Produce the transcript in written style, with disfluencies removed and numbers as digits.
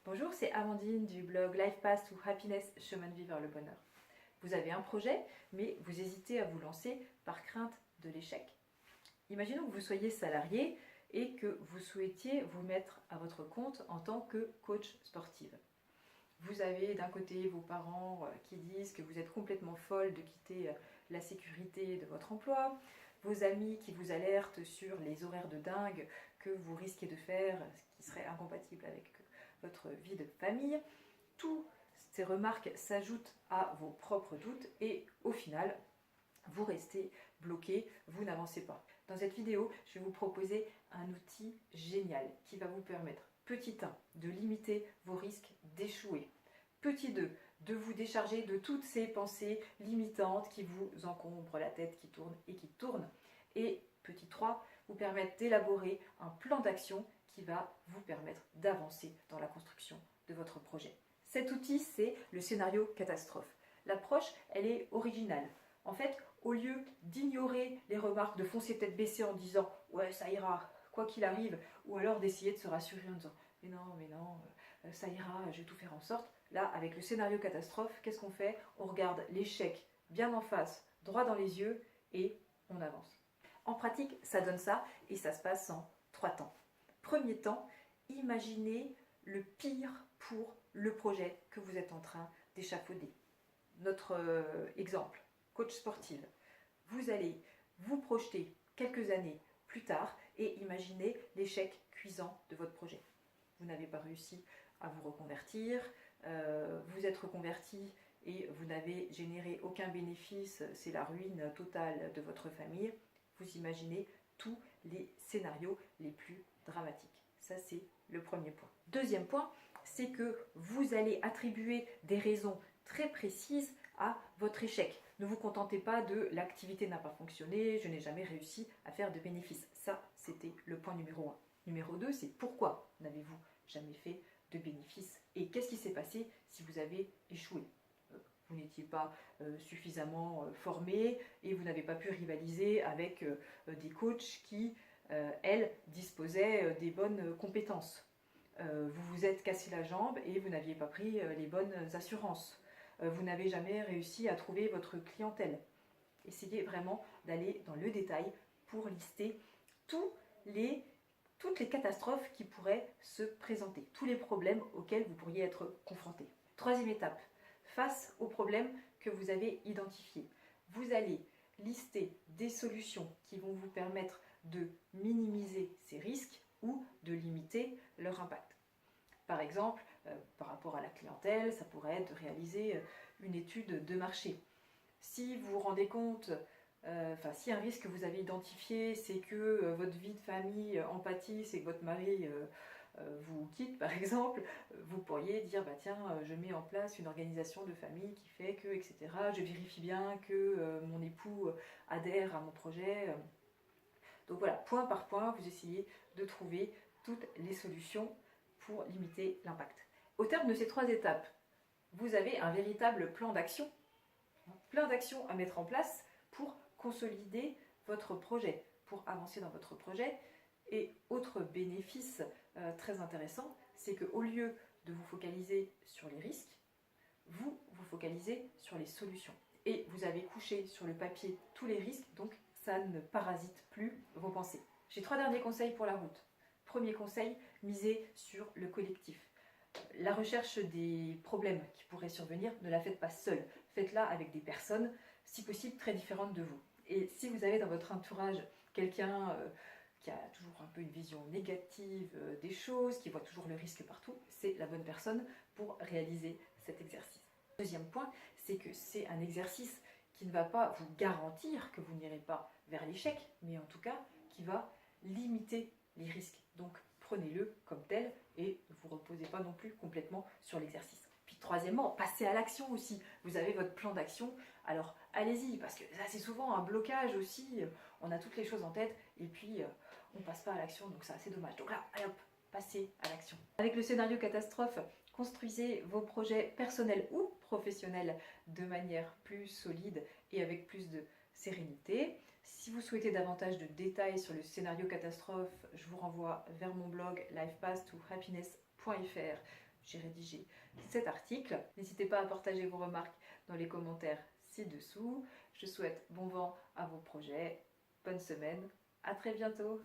Bonjour, c'est Amandine du blog Life Path to Happiness, chemin de vie vers le bonheur. Vous avez un projet, mais vous hésitez à vous lancer par crainte de l'échec. Imaginons que vous soyez salarié et que vous souhaitiez vous mettre à votre compte en tant que coach sportive. Vous avez d'un côté vos parents qui disent que vous êtes complètement folle de quitter la sécurité de votre emploi, vos amis qui vous alertent sur les horaires de dingue que vous risquez de faire, ce qui serait incompatible avec votre vie de famille. Toutes ces remarques s'ajoutent à vos propres doutes et au final, vous restez bloqué, vous n'avancez pas. Dans cette vidéo, je vais vous proposer un outil génial qui va vous permettre, petit 1, de limiter vos risques d'échouer. Petit 2, de vous décharger de toutes ces pensées limitantes qui vous encombrent la tête, qui tourne et qui tourne. Et petit 3, vous permettre d'élaborer un plan d'action qui va vous permettre d'avancer dans la construction de votre projet. Cet outil, c'est le scénario catastrophe. L'approche, elle est originale. En fait, au lieu d'ignorer les remarques, de foncer tête baissée en disant « ouais, ça ira, quoi qu'il arrive », ou alors d'essayer de se rassurer en disant « mais non, ça ira, je vais tout faire en sorte », là, avec le scénario catastrophe, qu'est-ce qu'on fait? On regarde l'échec bien en face, droit dans les yeux, et on avance. En pratique, ça donne ça, et ça se passe en 3 temps. Premier temps, imaginez le pire pour le projet que vous êtes en train d'échafauder. Notre exemple, coach sportive. Vous allez vous projeter quelques années plus tard et imaginer l'échec cuisant de votre projet. Vous n'avez pas réussi à vous reconvertir, vous êtes reconverti et vous n'avez généré aucun bénéfice, c'est la ruine totale de votre famille. Vous imaginez tous les scénarios les plus dramatiques. Ça, c'est le premier point. Deuxième point, c'est que vous allez attribuer des raisons très précises à votre échec. Ne vous contentez pas de « l'activité n'a pas fonctionné, je n'ai jamais réussi à faire de bénéfices ». Ça, c'était le point numéro 1. Numéro 2, c'est pourquoi n'avez-vous jamais fait de bénéfices et qu'est-ce qui s'est passé si vous avez échoué. Vous n'étiez pas suffisamment formé et vous n'avez pas pu rivaliser avec des coachs qui, elles, disposaient des bonnes compétences. Vous vous êtes cassé la jambe et vous n'aviez pas pris les bonnes assurances. Vous n'avez jamais réussi à trouver votre clientèle. Essayez vraiment d'aller dans le détail pour lister toutes les catastrophes qui pourraient se présenter, tous les problèmes auxquels vous pourriez être confronté. Troisième étape, face aux problèmes que vous avez identifiés, vous allez lister des solutions qui vont vous permettre de minimiser ces risques ou de limiter leur impact. Par exemple, par rapport à la clientèle, ça pourrait être de réaliser une étude de marché. Si vous vous rendez compte, si un risque que vous avez identifié, c'est que votre vie de famille en pâtit, c'est que votre mari vous quitte par exemple, vous pourriez dire bah tiens, je mets en place une organisation de famille qui fait que, etc. Je vérifie bien que mon époux adhère à mon projet. Donc voilà, point par point, vous essayez de trouver toutes les solutions pour limiter l'impact. Au terme de ces 3 étapes, vous avez un véritable plan d'action à mettre en place pour consolider votre projet, pour avancer dans votre projet. Et autre bénéfice très intéressant, c'est qu'au lieu de vous focaliser sur les risques, vous vous focalisez sur les solutions. Et vous avez couché sur le papier tous les risques, donc ça ne parasite plus vos pensées. J'ai 3 derniers conseils pour la route. Premier conseil, misez sur le collectif. La recherche des problèmes qui pourraient survenir, ne la faites pas seule. Faites-la avec des personnes, si possible, très différentes de vous. Et si vous avez dans votre entourage quelqu'un qui a toujours un peu une vision négative des choses, qui voit toujours le risque partout, c'est la bonne personne pour réaliser cet exercice. Deuxième point, c'est que c'est un exercice qui ne va pas vous garantir que vous n'irez pas vers l'échec, mais en tout cas qui va limiter les risques. Donc prenez-le comme tel et ne vous reposez pas non plus complètement sur l'exercice. Puis troisièmement, passez à l'action aussi. Vous avez votre plan d'action, alors allez-y, parce que ça c'est souvent un blocage aussi. On a toutes les choses en tête et puis on ne passe pas à l'action, donc c'est assez dommage. Donc là, allez hop, passez à l'action. Avec le scénario catastrophe, construisez vos projets personnels ou professionnels de manière plus solide et avec plus de sérénité. Si vous souhaitez davantage de détails sur le scénario catastrophe, je vous renvoie vers mon blog lifepath2happiness.fr j'ai rédigé cet article. N'hésitez pas à partager vos remarques dans les commentaires ci-dessous. Je souhaite bon vent à vos projets. Bonne semaine. À très bientôt.